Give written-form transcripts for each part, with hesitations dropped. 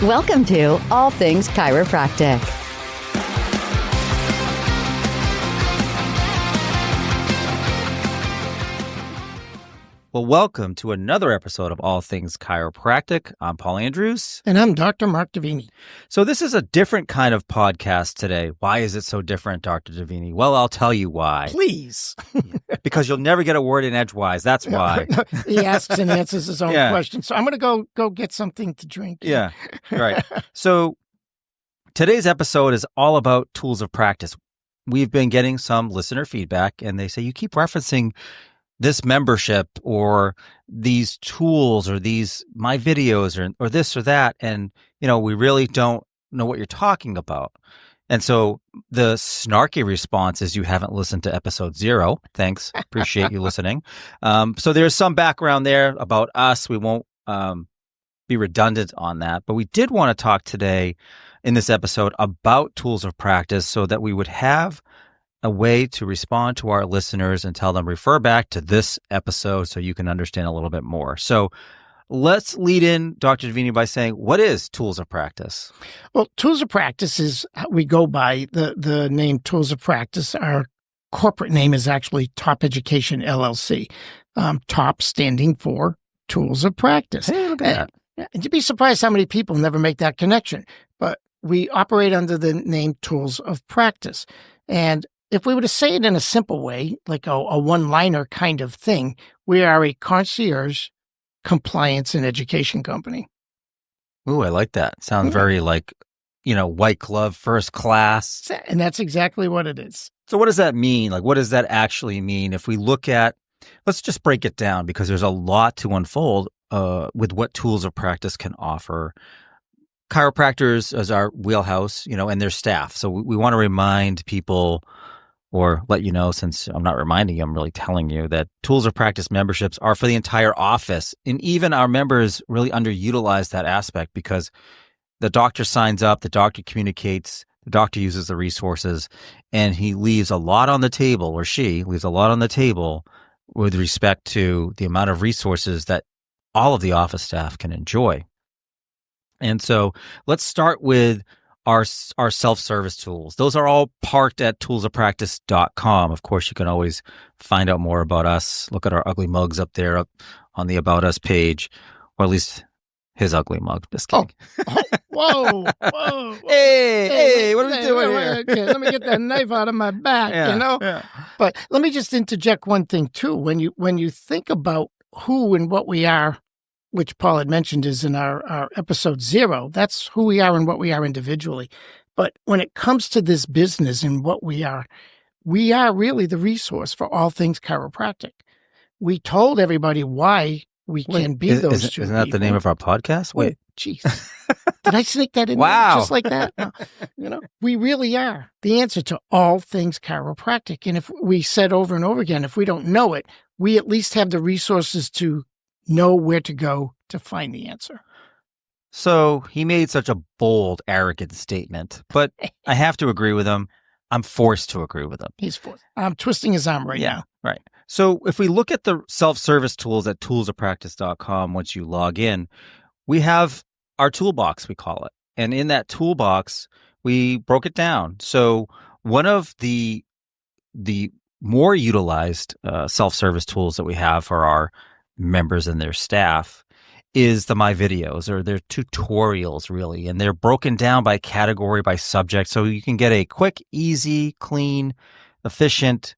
Welcome to All Things Chiropractic. Well, welcome to another episode of All Things Chiropractic. I'm Paul Andrews. And I'm Dr. Mark Davini. So this is a different kind of podcast today. Why is it so different, Dr. Davini? Well, I'll tell you why. Please. Because you'll never get a word in edgewise. That's why. He asks and answers his own question. So I'm going to go get something to drink. Yeah, right. So today's episode is all about tools of practice. We've been getting some listener feedback, and they say, you keep referencing this membership or these tools or these my videos or this or that. And, we really don't know what you're talking about. And so the snarky response is you haven't listened to episode 0. Thanks. Appreciate you listening. So there's some background there about us. We won't be redundant on that. But we did want to talk today in this episode about tools of practice so that we would have a way to respond to our listeners and tell them, refer back to this episode so you can understand a little bit more. So let's lead in, Dr. Davini, by saying, what is tools of practice? Well, tools of practice is, we go by the name tools of practice. Our corporate name is actually Top Education LLC. Top standing for tools of practice. Hey, look at that. And you'd be surprised how many people never make that connection. But we operate under the name tools of practice. And if we were to say it in a simple way, like a one-liner kind of thing, we are a concierge compliance and education company. Ooh, I like that. Sounds very like, white glove, first class. And that's exactly what it is. So what does that mean? Like, what does that actually mean? If we look at, let's just break it down because there's a lot to unfold with what tools of practice can offer. Chiropractors as our wheelhouse, and their staff. So we want to remind people or let you know, since I'm not reminding you, I'm really telling you that tools of practice memberships are for the entire office. And even our members really underutilize that aspect because the doctor signs up, the doctor communicates, the doctor uses the resources, and he leaves a lot on the table, or she leaves a lot on the table with respect to the amount of resources that all of the office staff can enjoy. And so let's start with our self-service tools. Those are all parked at toolsofpractice.com. Of course, you can always find out more about us. Look at our ugly mugs up there up on the About Us page, or at least his ugly mug. Just kidding. Whoa. Hey, what are we doing here? Okay, let me get that knife out of my back, Yeah. But let me just interject one thing, too. When you think about who and what we are, which Paul had mentioned is in our episode 0. That's who we are and what we are individually. But when it comes to this business and what we are really the resource for all things chiropractic. We told everybody why we can be those two. Isn't that the name of our podcast? Wait. Jeez. Did I sneak that in Wow. there just like that? No. We really are the answer to all things chiropractic. And if we said over and over again, if we don't know it, we at least have the resources to know where to go to find the answer. So he made such a bold, arrogant statement, but I have to agree with him. I'm forced to agree with him. He's forced. I'm twisting his arm right now. Right. So if we look at the self-service tools at toolsofpractice.com, once you log in, we have our toolbox, we call it. And in that toolbox, we broke it down. So one of the more utilized self-service tools that we have for our members and their staff is the My Videos, or their tutorials, really. And they're broken down by category, by subject. So you can get a quick, easy, clean, efficient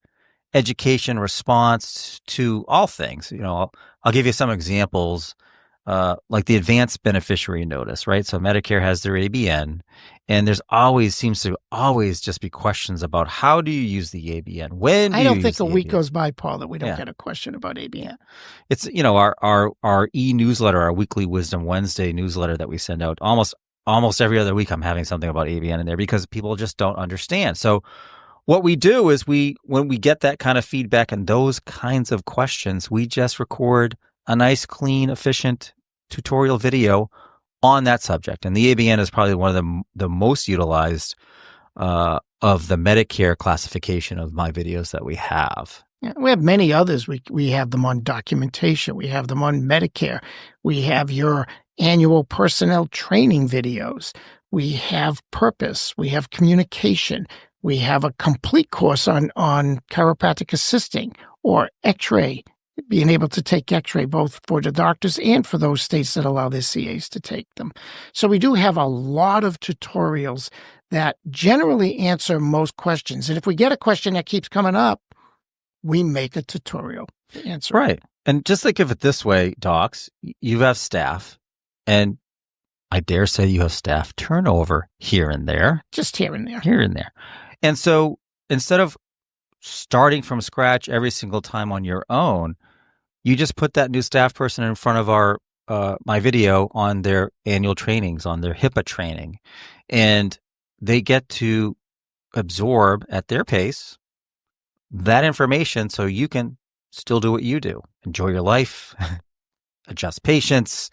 education response to all things. I'll give you some examples, like the advanced beneficiary notice, right? So Medicare has their ABN, and seems to always just be questions about how do you use the ABN? When do I don't you think use a the week ABN? goes by, Paul, that we don't get a question about ABN. It's, our e-newsletter, our weekly Wisdom Wednesday newsletter that we send out almost every other week. I'm having something about ABN in there because people just don't understand. So what we do is when we get that kind of feedback and those kinds of questions, we just record a nice, clean, efficient tutorial video on that subject. And the ABN is probably one of the most utilized of the Medicare classification of My Videos that we have. Yeah, we have many others. We have them on documentation. We have them on Medicare. We have your annual personnel training videos. We have purpose. We have communication. We have a complete course on chiropractic assisting or x-ray, being able to take x-ray both for the doctors and for those states that allow their CAs to take them. So we do have a lot of tutorials that generally answer most questions. And if we get a question that keeps coming up, we make a tutorial to answer. Right. And just think of it this way, docs, you have staff, and I dare say you have staff turnover here and there. Just here and there. Here and there. And so instead of starting from scratch every single time on your own, you just put that new staff person in front of my video on their annual trainings, on their HIPAA training, and they get to absorb at their pace that information so you can still do what you do. Enjoy your life, adjust patients,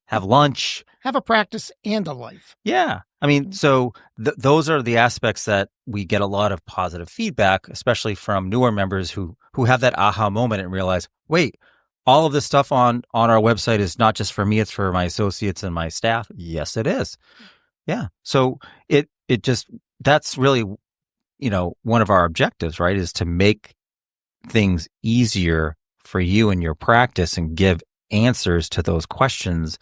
have lunch. Have a practice and a life. Yeah. I mean, so those are the aspects that we get a lot of positive feedback, especially from newer members who have that aha moment and realize, wait, all of this stuff on our website is not just for me, it's for my associates and my staff. Yes, it is. Yeah. So it just, that's really, one of our objectives, right, is to make things easier for you and your practice and give answers to those questions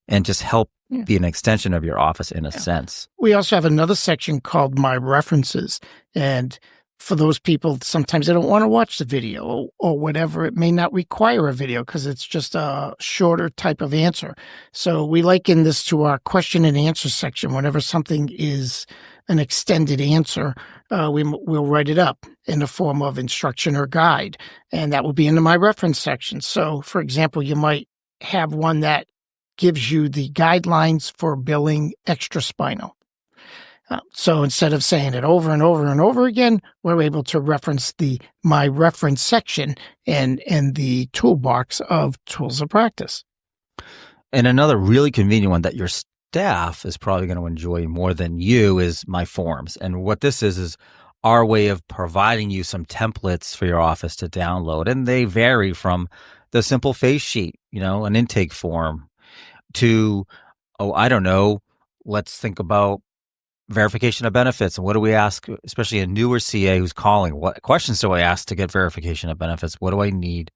and just help be an extension of your office in a sense. We also have another section called My References. And for those people, sometimes they don't want to watch the video or whatever. It may not require a video because it's just a shorter type of answer. So we liken this to our question and answer section. Whenever something is an extended answer, we'll write it up in the form of instruction or guide. And that will be in the My Reference section. So, for example, you might have one that gives you the guidelines for billing extra spinal. So instead of saying it over and over and over again, we're able to reference the My Reference section and the toolbox of tools of practice. And another really convenient one that your staff is probably going to enjoy more than you is My Forms. And what this is our way of providing you some templates for your office to download. And they vary from the simple face sheet, an intake form, to, let's think about verification of benefits. And what do we ask, especially a newer CA who's calling? What questions do I ask to get verification of benefits? What do I need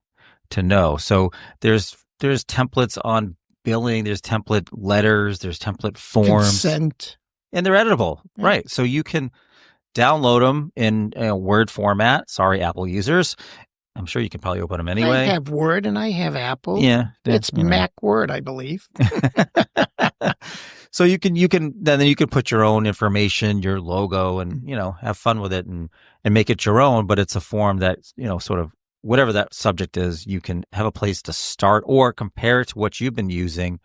to know? So there's templates on billing, there's template letters, there's template forms. Consent. And they're editable, right? So you can download them in a Word format. Sorry, Apple users. I'm sure you can probably open them anyway. I have Word and I have Apple. Yeah. It's Mac Word, I believe. So you can put your own information, your logo, and, have fun with it and make it your own. But it's a form that, sort of whatever that subject is, you can have a place to start or compare it to what you've been using.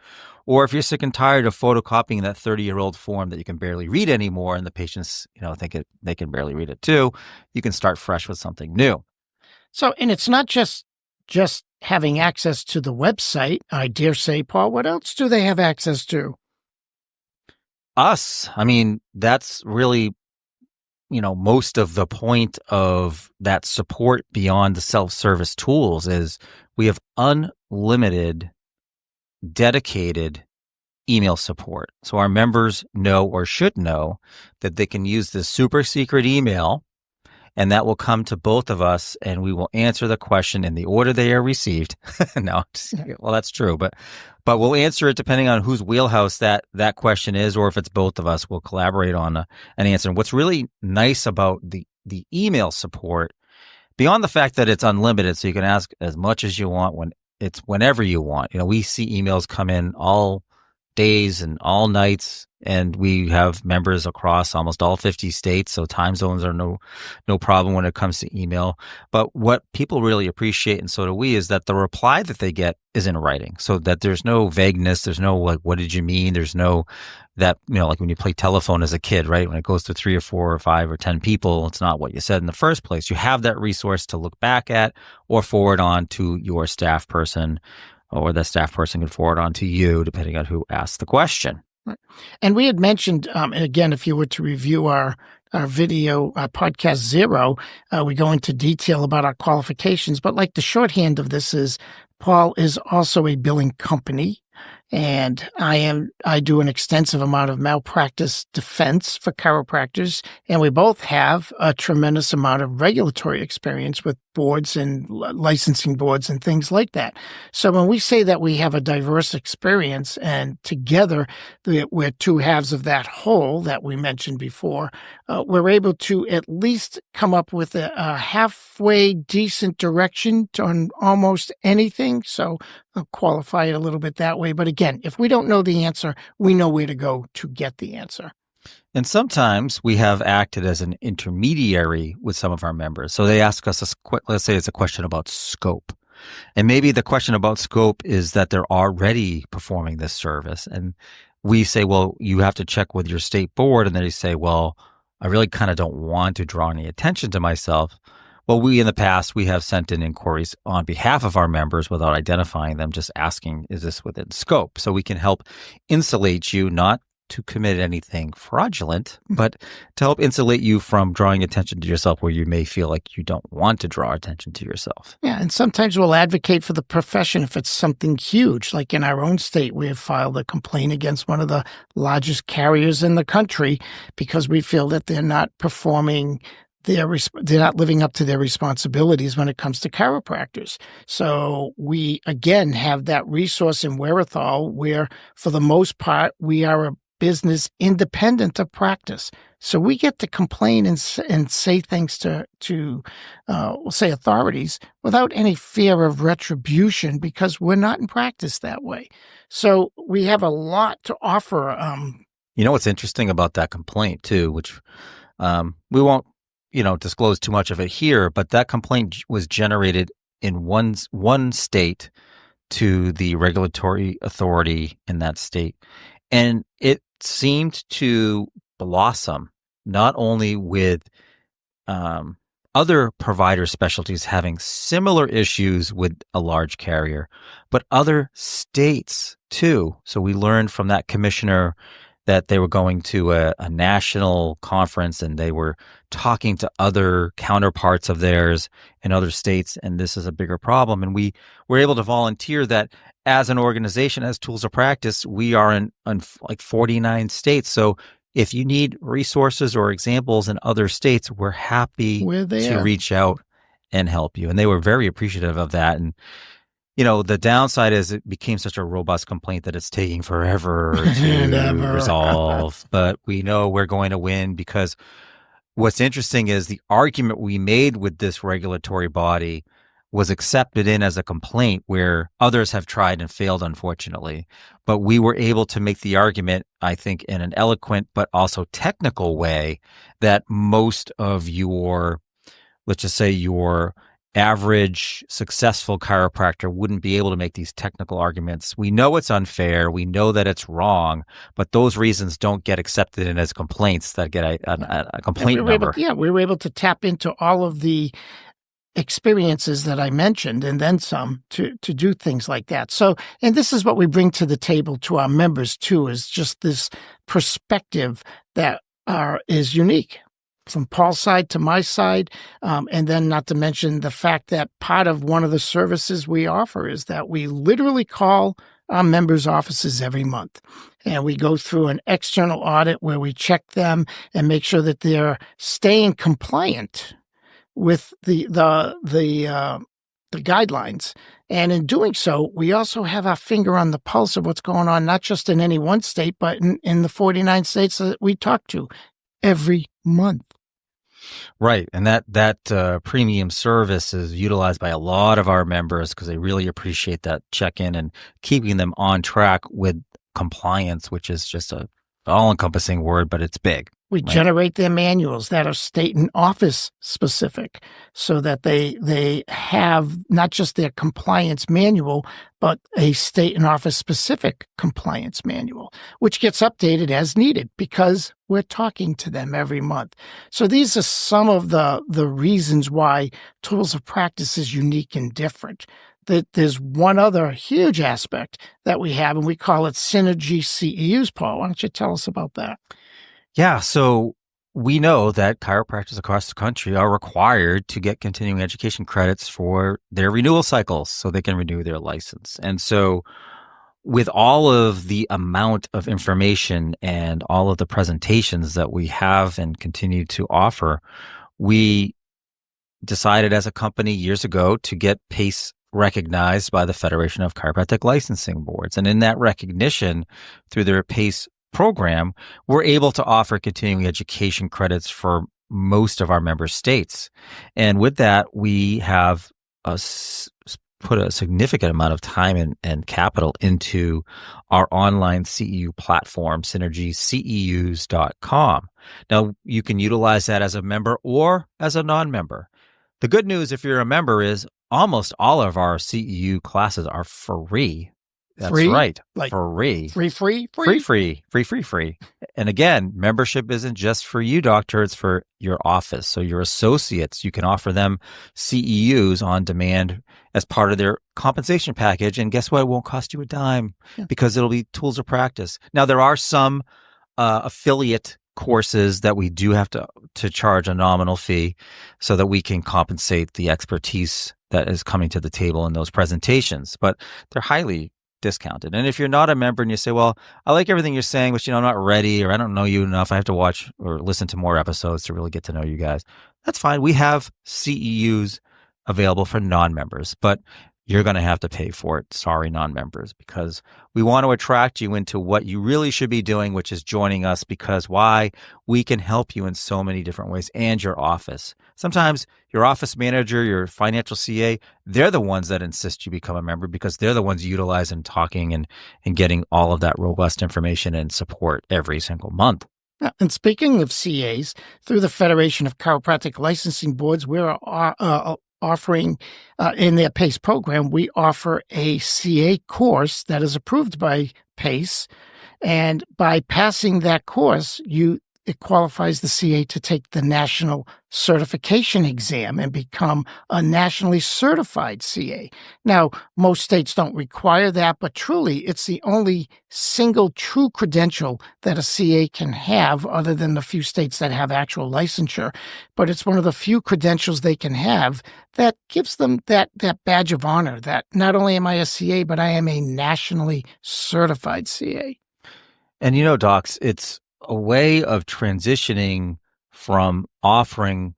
Or if you're sick and tired of photocopying that 30-year-old form that you can barely read anymore and the patients, think they can barely read it too, you can start fresh with something new. So, and it's not just having access to the website. I dare say, Paul, what else do they have access to? Us. I mean, that's really, most of the point of that support beyond the self-service tools is we have unlimited, dedicated email support. So our members know or should know that they can use this super secret email, and that will come to both of us, and we will answer the question in the order they are received. No, well, that's true, but we'll answer it depending on whose wheelhouse that question is, or if it's both of us, we'll collaborate on an answer. And what's really nice about the email support, beyond the fact that it's unlimited, so you can ask as much as you want whenever you want. We see emails come in all days and all nights, and we have members across almost all 50 states, so time zones are no problem when it comes to email. But what people really appreciate, and so do we, is that the reply that they get is in writing, so that there's no vagueness, there's no what did you mean, there's no that, like when you play telephone as a kid, right? When it goes to 3 or 4 or 5 or 10 people, it's not what you said in the first place. You have that resource to look back at or forward on to your staff person, or the staff person can forward on to you, depending on who asked the question. Right. And we had mentioned, again, if you were to review our video, podcast 0, we go into detail about our qualifications. But like the shorthand of this is, Paul is also a billing company, And I do an extensive amount of malpractice defense for chiropractors, and we both have a tremendous amount of regulatory experience with boards and licensing boards and things like that. So when we say that we have a diverse experience and together we're two halves of that whole that we mentioned before, we're able to at least come up with a halfway decent direction on almost anything. So I'll qualify it a little bit that way. But again, if we don't know the answer, we know where to go to get the answer. And sometimes we have acted as an intermediary with some of our members. So they ask us, let's say it's a question about scope. And maybe the question about scope is that they're already performing this service. And we say, well, you have to check with your state board. And they say, well, I really kind of don't want to draw any attention to myself. Well, in the past, we have sent in inquiries on behalf of our members without identifying them, just asking, is this within scope? So we can help insulate you, not to commit anything fraudulent, but to help insulate you from drawing attention to yourself where you may feel like you don't want to draw attention to yourself. Yeah, and sometimes we'll advocate for the profession if it's something huge. Like in our own state, we have filed a complaint against one of the largest carriers in the country because we feel that they're not performing they're not living up to their responsibilities when it comes to chiropractors. So we, again, have that resource and wherewithal where, for the most part, we are a business independent of practice. So we get to complain and say things to say authorities without any fear of retribution because we're not in practice that way. So we have a lot to offer. You know what's interesting about that complaint, too, which we won't disclose too much of it here, but that complaint was generated in one state to the regulatory authority in that state. And it seemed to blossom not only with other provider specialties having similar issues with a large carrier, but other states too. So we learned from that commissioner that they were going to a national conference and they were talking to other counterparts of theirs in other states, and this is a bigger problem. And we were able to volunteer that as an organization, as Tools of Practice, we are in like 49 states. So if you need resources or examples in other states, we're happy to reach out and help you. And they were very appreciative of that. And the downside is it became such a robust complaint that it's taking forever to resolve. But we know we're going to win because what's interesting is the argument we made with this regulatory body was accepted in as a complaint where others have tried and failed, unfortunately. But we were able to make the argument, I think, in an eloquent but also technical way that most of your, let's just say, your average successful chiropractor wouldn't be able to make these technical arguments. We know it's unfair. We know that it's wrong, but those reasons don't get accepted in as complaints that get a complaint number. We were able to tap into all of the experiences that I mentioned and then some to do things like that. So, and this is what we bring to the table to our members too, is just this perspective that is unique. From Paul's side to my side, and then not to mention the fact that part of one of the services we offer is that we literally call our members' offices every month. And we go through an external audit where we check them and make sure that they're staying compliant with the guidelines. And in doing so, we also have our finger on the pulse of what's going on, not just in any one state, but in the 49 states that we talk to every month. Right. And that premium service is utilized by a lot of our members because they really appreciate that check-in and keeping them on track with compliance, which is just a all-encompassing word, but it's big. We generate their manuals that are state and office specific so that they have not just their compliance manual, but a state and office specific compliance manual, which gets updated as needed because we're talking to them every month. So these are some of the reasons why Tools of Practice is unique and different. There's one other huge aspect that we have, and we call it Synergy CEUs. Paul, why don't you tell us about that? Yeah, so we know that chiropractors across the country are required to get continuing education credits for their renewal cycles so they can renew their license. And so with all of the amount of information and all of the presentations that we have and continue to offer, we decided as a company years ago to get PACE recognized by the Federation of Chiropractic Licensing Boards. And in that recognition, through their PACE program, we're able to offer continuing education credits for most of our member states. And with that, we have put a significant amount of time and capital into our online CEU platform, synergyceus.com. Now, you can utilize that as a member or as a non-member. The good news, if you're a member, is almost all of our CEU classes are free. That's Free? right. Like free. Free. Free. And again, membership isn't just for you, doctor. It's for your office. So your associates, you can offer them CEUs on demand as part of their compensation package. And guess what? It won't cost you a dime because it'll be tools of practice. Now, there are some affiliate courses that we do have to charge a nominal fee so that we can compensate the expertise that is coming to the table in those presentations. But they're highly discounted. And if you're not a member and you say, well, I like everything you're saying, but I'm not ready, or I don't know you enough, I have to watch or listen to more episodes to really get to know you guys, that's fine. We have CEUs available for non-members, but you're going to have to pay for it. Sorry, non-members, because we want to attract you into what you really should be doing, which is joining us, because why? We can help you in so many different ways, and your office. Sometimes your office manager, your financial CA, they're the ones that insist you become a member because they're the ones utilizing talking and getting all of that robust information and support every single month. And speaking of CAs, through the Federation of Chiropractic Licensing Boards, we're offering in their PACE program, we offer a CA course that is approved by PACE. And by passing that course, it qualifies the CA to take the national certification exam and become a nationally certified CA. Now, most states don't require that, but truly it's the only single true credential that a CA can have, other than the few states that have actual licensure. But it's one of the few credentials they can have that gives them that badge of honor, that not only am I a CA, but I am a nationally certified CA. And docs, it's a way of transitioning from offering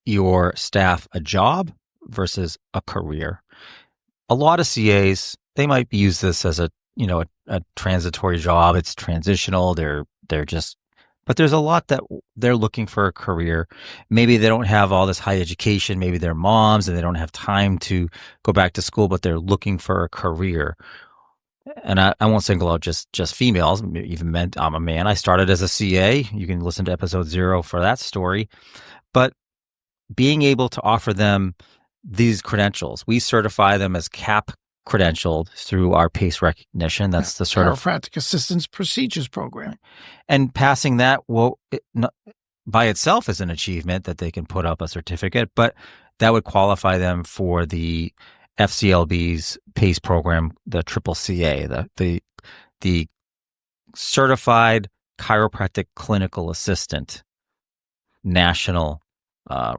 your staff a job versus a career. A lot of CAs, they might use this as a transitory job. It's transitional. They're just, but there's a lot that they're looking for a career. Maybe they don't have all this high education. Maybe they're moms and they don't have time to go back to school, but they're looking for a career. And I won't single out just females, even men. I'm a man. I started as a CA. You can listen to episode 0 for that story. But being able to offer them these credentials, we certify them as CAP credentialed through our PACE recognition. That's the Chiropractic Assistance Procedures Program. And passing that by itself is an achievement that they can put up a certificate, but that would qualify them for the FCLB's PACE program, the triple CA, the Certified Chiropractic Clinical Assistant national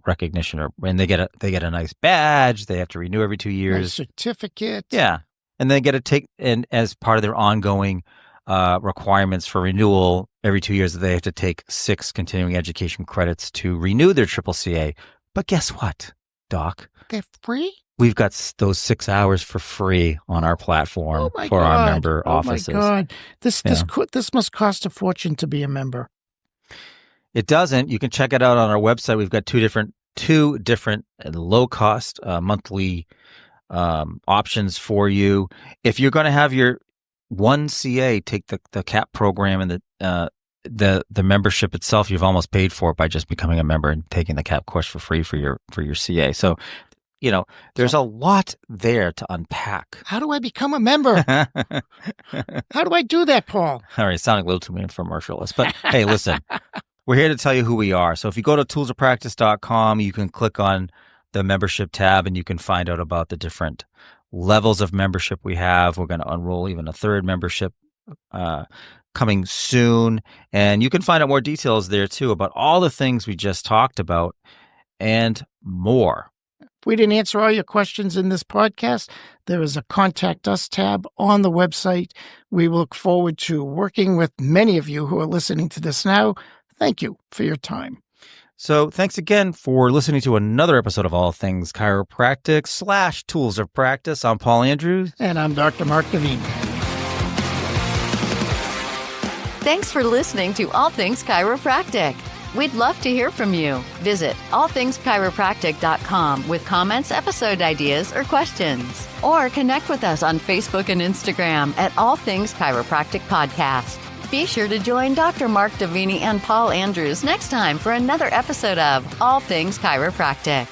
recognition, and they get a nice badge. They have to renew every 2 years. Nice certificate. Yeah, and they get to take, and as part of their ongoing requirements for renewal every 2 years, they have to take 6 continuing education credits to renew their triple CA. But guess what, Doc? They're free? We've got those 6 hours for free on our platform for our member offices. Oh my God! This must cost a fortune to be a member. It doesn't. You can check it out on our website. We've got two different low cost monthly options for you. If you're going to have your one CA take the CAP program and the membership itself, you've almost paid for it by just becoming a member and taking the CAP course for free for your CA. So, there's a lot there to unpack. How do I become a member? How do I do that, Paul? All right, sounding a little too commercialist, but hey, listen, we're here to tell you who we are. So if you go to toolsofpractice.com, you can click on the membership tab and you can find out about the different levels of membership we have. We're going to unroll even a third membership coming soon. And you can find out more details there too about all the things we just talked about and more. If we didn't answer all your questions in this podcast, there is a Contact Us tab on the website. We look forward to working with many of you who are listening to this now. Thank you for your time. So thanks again for listening to another episode of All Things Chiropractic / Tools of Practice. I'm Paul Andrews. And I'm Dr. Mark Davini. Thanks for listening to All Things Chiropractic. We'd love to hear from you. Visit allthingschiropractic.com with comments, episode ideas, or questions. Or connect with us on Facebook and Instagram at All Things Chiropractic Podcast. Be sure to join Dr. Mark Davini and Paul Andrews next time for another episode of All Things Chiropractic.